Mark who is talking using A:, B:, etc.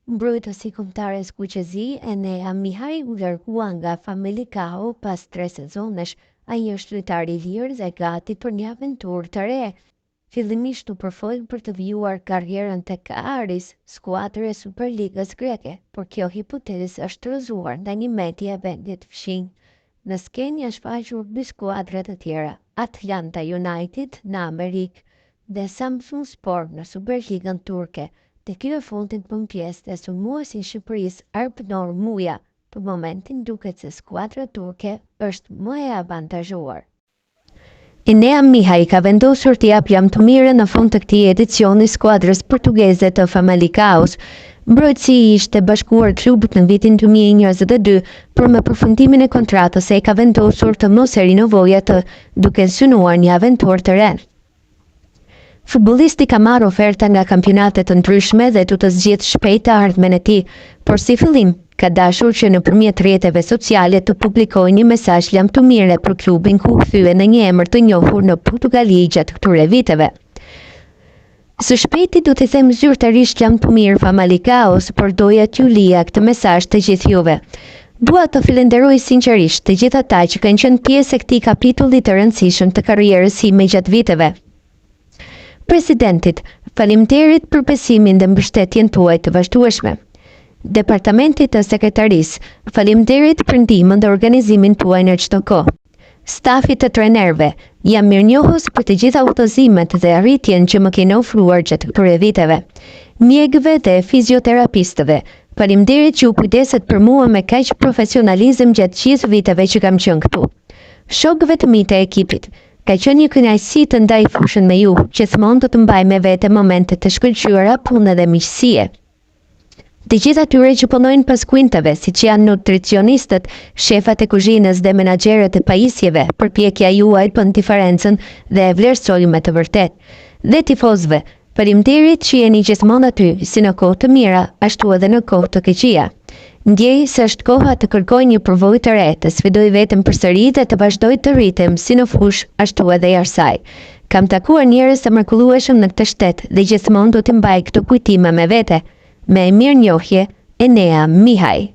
A: Mbrojtësi kombëtare skuqezi Enea Mihaj u largua nga Famalicão pas 3 sezonesh. Ai është lojtar i lirë dhe gati për një aventurë të re. Fillimisht u përfolë për të vjuar karrierën tek Aris, skuadrë e Superligës greke, por kjo hipotezë është rrëzuar nga një media e vendit fshinj. Në skenë janë shfaqur dy skuadra të tjera, Atlanta United në Amerikë dhe Samsunspor në Superligën turke. Të kjo e fundit bën pjesë e sulmuesit Shqipërisë Arpënor Muja. Për momentin duket se skuadra turke është më e avantazhuar. Enea Mihaj ka vendosur të jap lajm të mirë në fund të këtij edicioni skuadrës portugeze të Famalicãos. Mbrojtësi ishte bashkuar klubit në vitin 2022, por me përfundimin e kontratës e ka vendosur të mos e rinovojë atë, duke synuar një aventurë të re. Futbollisti ka marrë oferta nga kampionate të ndryshme dhe du të zgjidhë shpejt të ardhmen e tij, por si fillim ka dashur që nëpërmjet rrjeteve sociale të publikojë një mesazh lajm të mirë për klubin ku u kthye në një emër të njohur në Portugali gjatë këtyre viteve. Së shpejti du të them zyrtarisht lajm të mirë Famalicãos, por doja t'ju lija këtë mesazh të gjithë juve. Dua të falenderoj sinqerisht të gjithë ata që kanë qenë pjesë e këtij kapitulli të rëndësishëm të karrierës sime gjatë viteve. Presidentit, faleminderit për besimin dhe mbështetjen tuaj të vazhdueshme. Departamentit të sekretarisë, faleminderit për ndihmën dhe organizimin tuaj në çdo kohë. Stafit të trenerëve, jam mirënjohës për të gjitha udhëzimet dhe arritjen që më keni ofruar gjatë këtyre viteve. Mjekëve dhe fizioterapistëve, faleminderit që u kujdeset për mua me kaq profesionalizëm gjatë gjithë viteve që kam qenë këtu. Shokëve të mi të ekipit, ka qenë një kënaqësi të ndaj fushën me ju, që gjithmonë do të mbaj me vete momente të shkëlqyera punë dhe miqësie. Të gjithë atyre që punojnë pas kuintave, siç janë nutricionistët, shefat e kuzhinës dhe menaxherët e pajisjeve, përpjekja juaj bën diferencën dhe e vlerësoj me të vërtetë. Dhe tifozëve, faleminderit që jeni gjithmonë aty, si në kohë të mira, ashtu edhe në kohë të keqija. Ndjej se është koha të kërkoj një përvojë të re, të sfidoj veten përsëri dhe të vazhdoj të rritem si në fushë, ashtu edhe jashtë saj. Kam takuar njerëz të mrekullueshëm në këtë shtet dhe gjithmonë do të mbaj këto kujtime me vete. Me mirënjohje, Enea Mihaj.